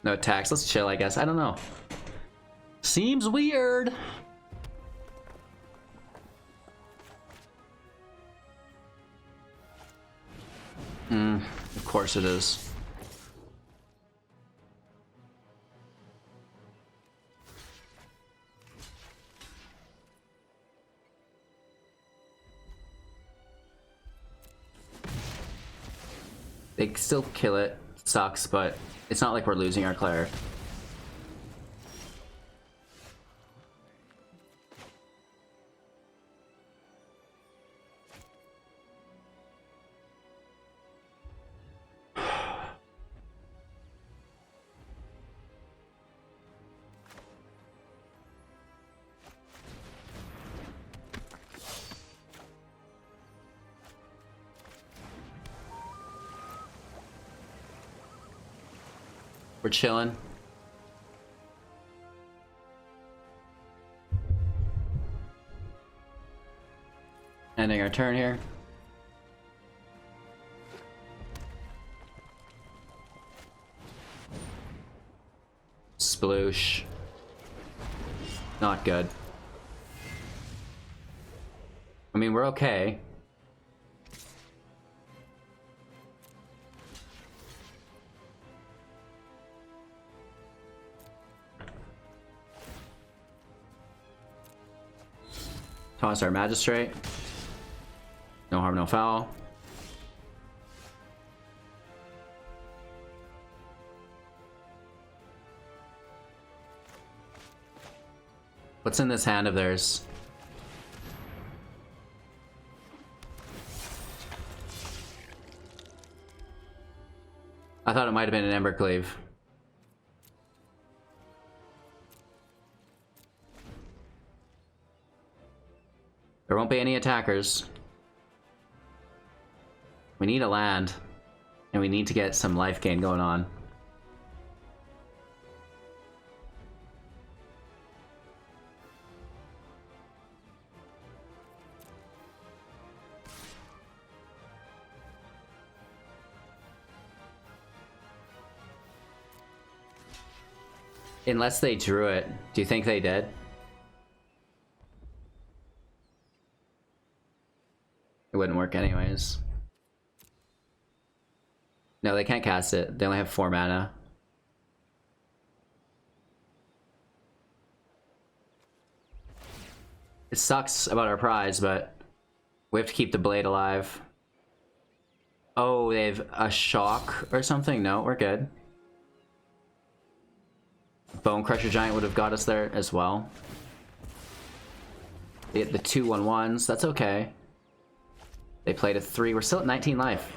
No attacks. Let's chill, I guess. I don't know. Seems weird. Of course it is. They still kill it. Sucks, but it's not like we're losing our cleric. We're chilling. Ending our turn here. Sploosh. Not good. I mean, we're okay. Toss our Magistrate. No harm, no foul. What's in this hand of theirs? I thought it might have been an Embercleave. There won't be any attackers. We need a land, and we need to get some life gain going on. Unless they drew it. Do you think they did? It wouldn't work anyways. No, they can't cast it. They only have 4 mana. It sucks about our prize, but we have to keep the blade alive. Oh, they have a shock or something? No, we're good. Bone Crusher Giant would have got us there as well. They get the 2/1/1s. That's okay. They played a 3. We're still at 19 life.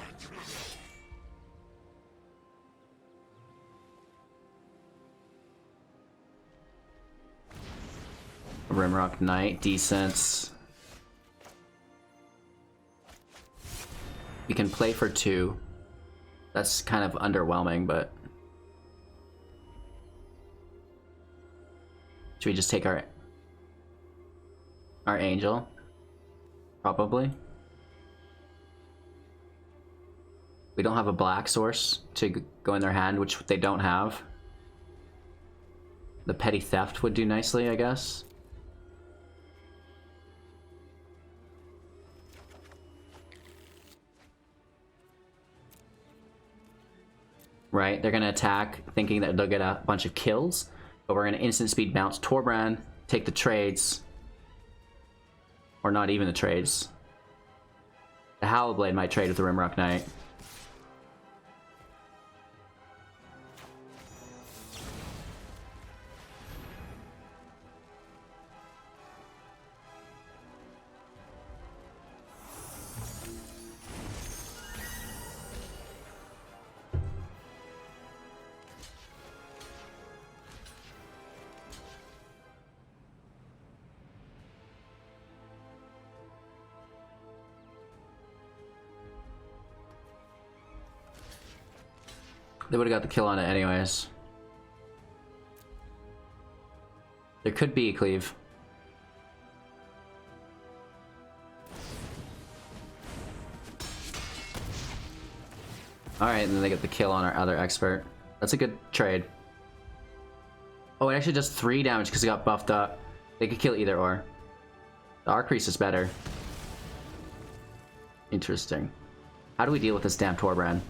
Rimrock Knight, decent. We can play for 2. That's kind of underwhelming, but... Should we just take our Angel? Probably. We don't have a black source to go in their hand, which they don't have. The Petty Theft would do nicely, I guess. Right, they're gonna attack thinking that they'll get a bunch of kills, but we're gonna instant speed bounce Torbrand, take the trades. Or not even the trades. The Hallowblade might trade with the Rimrock Knight. They would have got the kill on it anyways. There could be a cleave. Alright, and then they get the kill on our other expert. That's a good trade. Oh, it actually does 3 damage because it got buffed up. They could kill either or. The Archpriest is better. Interesting. How do we deal with this damn Torbrand?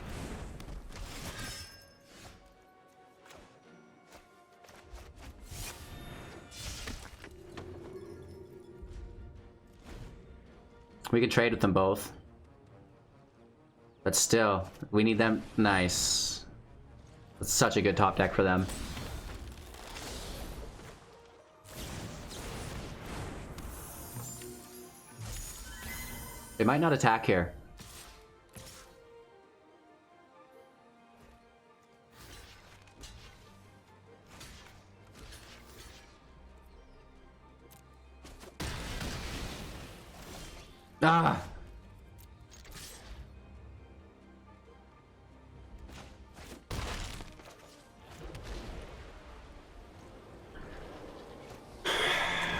We can trade with them both. But still, we need them. Nice. That's such a good top deck for them. They might not attack here. Ah!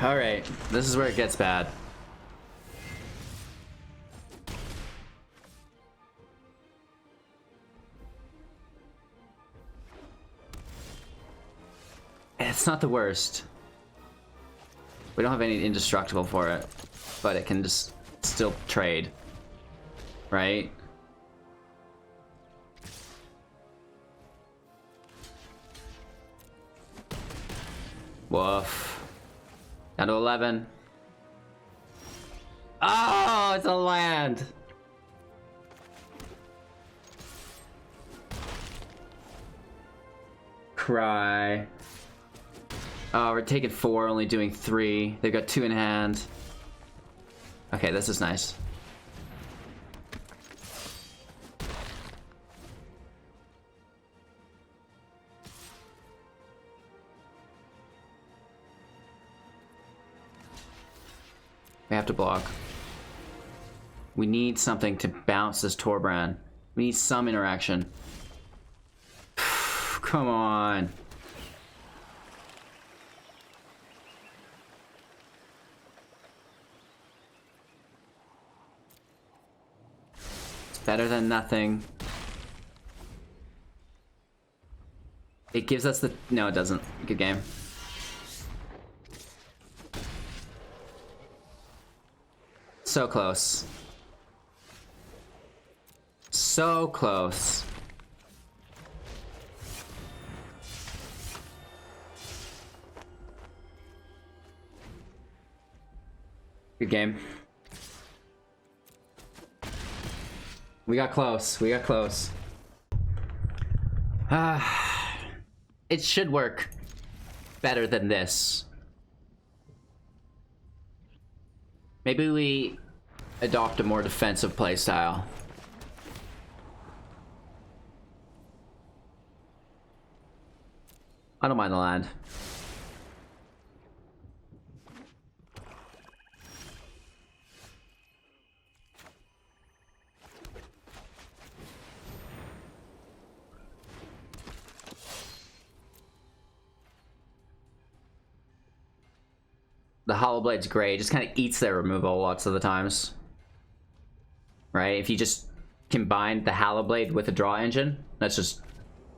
Alright, this is where it gets bad. It's not the worst. We don't have any indestructible for it, but it can just still trade, right? Woof. Down to 11. Oh, it's a land. Cry. Oh, we're taking 4, only doing 3. They've got 2 in hand. Okay, this is nice. We have to block. We need something to bounce this Torbrand. We need some interaction. Come on. It's better than nothing. It gives us the... No, it doesn't. Good game. So close. So close. Good game. We got close. We got close. It should work better than this. Maybe we adopt a more defensive playstyle. I don't mind the land. The Hallowblade's great. It just kind of eats their removal lots of the times. Right? If you just combine the Hallowblade with a draw engine, that's just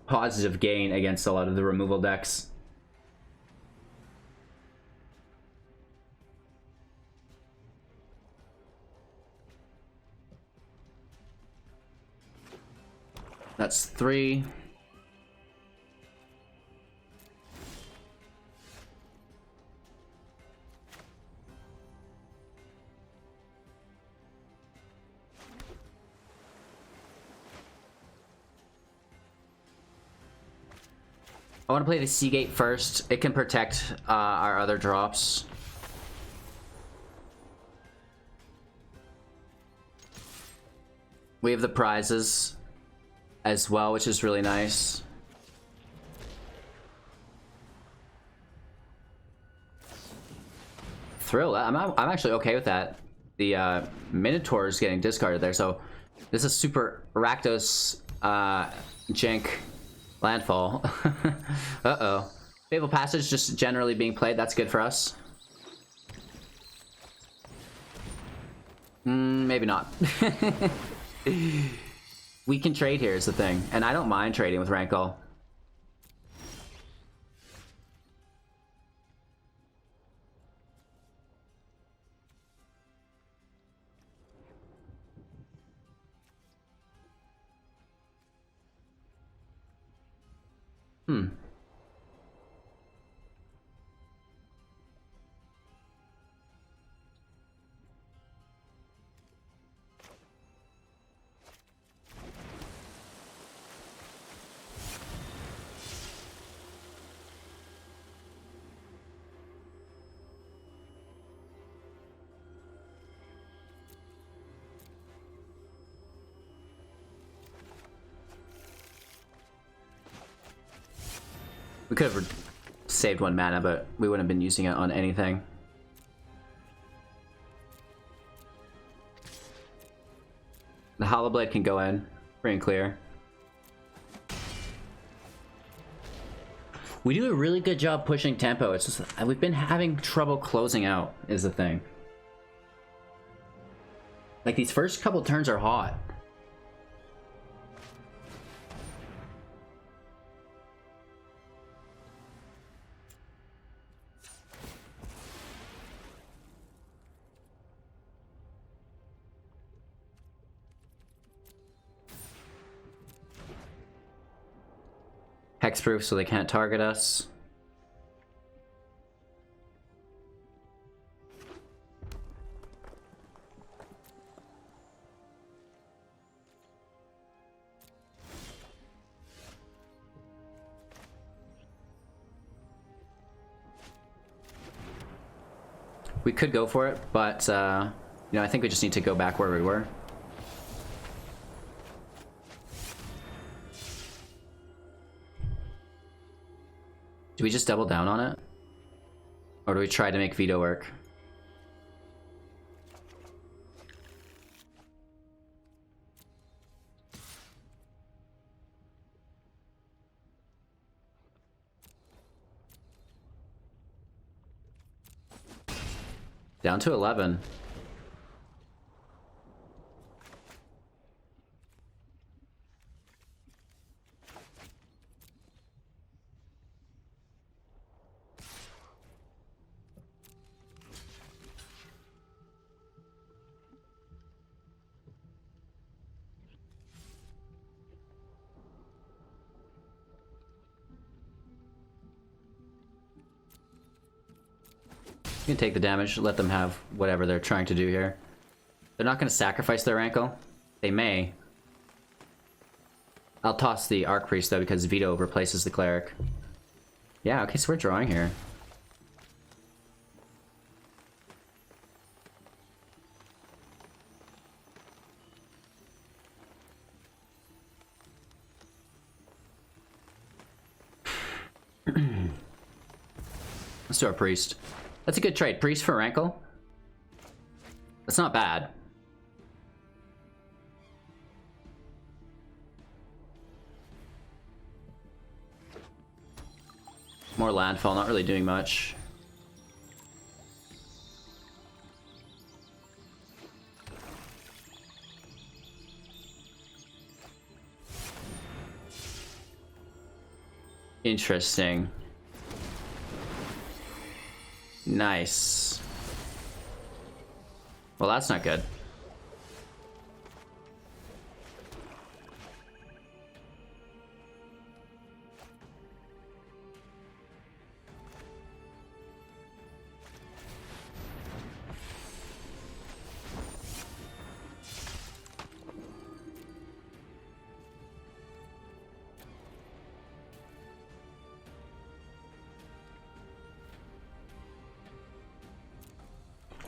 positive gain against a lot of the removal decks. That's 3. I want to play the Seagate first. It can protect our other drops. We have the prizes as well, which is really nice. Thrill. I'm actually okay with that. The Minotaur is getting discarded there, so this is super Rakdos jank landfall. Uh-oh. Fabled Passage just generally being played. That's good for us. Maybe not. We can trade here is the thing. And I don't mind trading with Rankle. We could have saved 1 mana, but we wouldn't have been using it on anything. The Hallowblade can go in, free and clear. We do a really good job pushing tempo. It's just we've been having trouble closing out is the thing. Like these first couple turns are hot. Hexproof so they can't target us. We could go for it, but you know, I think we just need to go back where we were. Do we just double down on it? Or do we try to make Vito work? Down to 11. You can take the damage, let them have whatever they're trying to do here. They're not going to sacrifice their ankle. They may. I'll toss the Archpriest though because Vito replaces the Cleric. Yeah, okay, so we're drawing here. Let's do our Priest. That's a good trade. Priest for Rankle. That's not bad. More landfall, not really doing much. Interesting. Nice. Well, that's not good.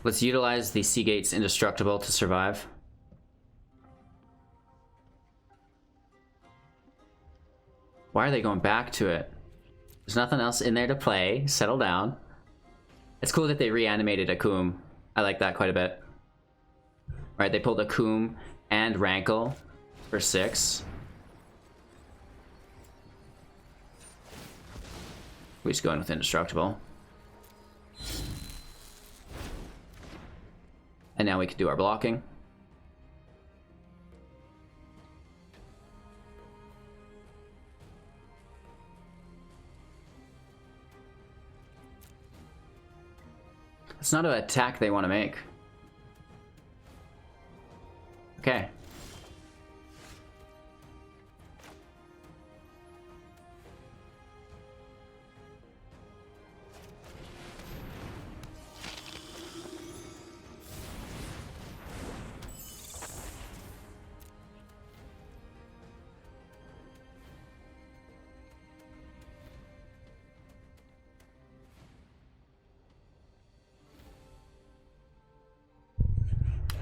Let's utilize the Seagate's Indestructible to survive. Why are they going back to it? There's nothing else in there to play. Settle down. It's cool that they reanimated Akum. I like that quite a bit. Alright, they pulled Akum and Rankle for 6. We're just going with Indestructible. And now we can do our blocking. It's not an attack they want to make. Okay.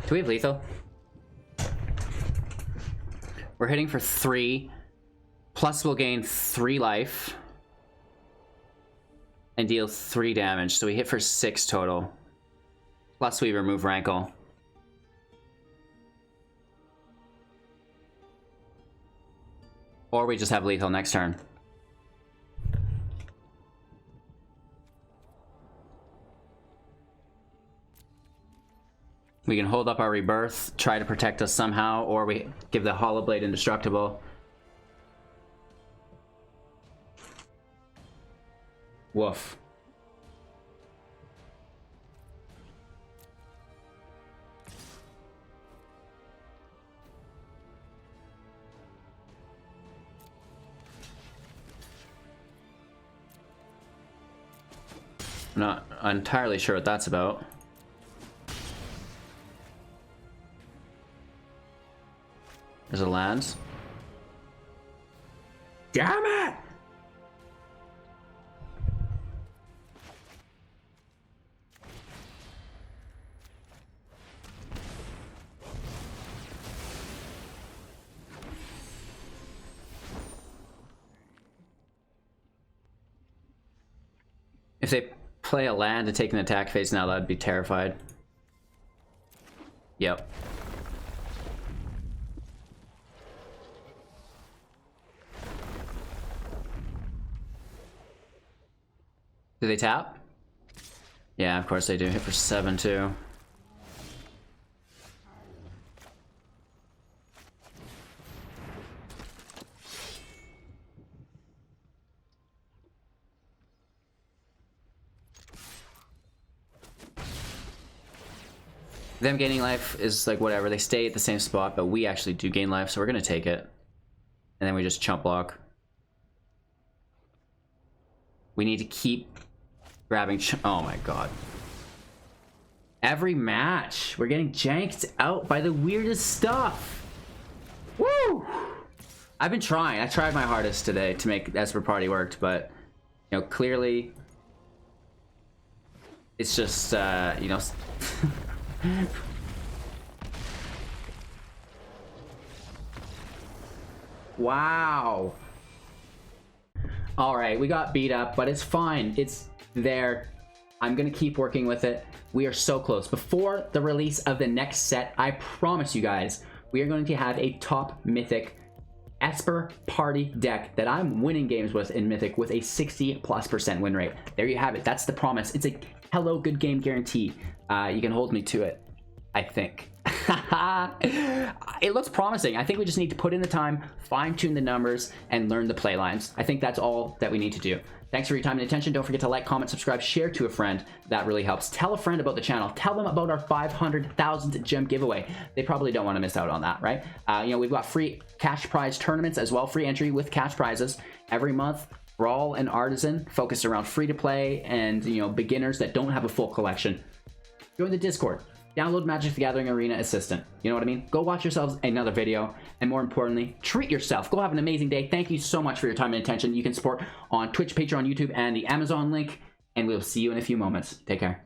Do we have lethal? We're hitting for 3. Plus we'll gain 3 life. And deal 3 damage. So we hit for 6 total. Plus we remove Rankle. Or we just have lethal next turn. We can hold up our rebirth, try to protect us somehow, or we give the Hallowblade indestructible. Woof. I'm not entirely sure what that's about. There's a land. Damn it! If they play a land to take an attack phase now, that'd be terrified. Yep. Do they tap? Yeah, of course they do. Hit for 7 too. Them gaining life is like whatever. They stay at the same spot, but we actually do gain life, so we're gonna take it. And then we just chump block. We need to keep grabbing. Oh my god. Every match, we're getting janked out by the weirdest stuff. Woo! I've been trying. I tried my hardest today to make Esper Party work, but you know, clearly it's just you know. Wow. All right, we got beat up, but it's fine. It's there. I'm gonna keep working with it. We are so close. Before the release of the next set, I promise you guys, we are going to have a top Mythic Esper Party deck that I'm winning games with in Mythic with a 60+% win rate. There you have it. That's the promise. It's a hello good game guarantee. You can hold me to it, I think. It looks promising. I think we just need to put in the time, fine-tune the numbers, and learn the play lines. I think that's all that we need to do. Thanks for your time and attention. Don't forget to like, comment, subscribe, share to a friend. That really helps. Tell a friend about the channel. Tell them about our 500,000 gem giveaway. They probably don't want to miss out on that, right? You know, we've got free cash prize tournaments as well, free entry with cash prizes every month. Brawl and Artisan, focused around free-to-play and, you know, beginners that don't have a full collection. Join the Discord. Download Magic the Gathering Arena Assistant. You know what I mean? Go watch yourselves another video. And more importantly, treat yourself. Go have an amazing day. Thank you so much for your time and attention. You can support on Twitch, Patreon, YouTube, and the Amazon link. And we'll see you in a few moments. Take care.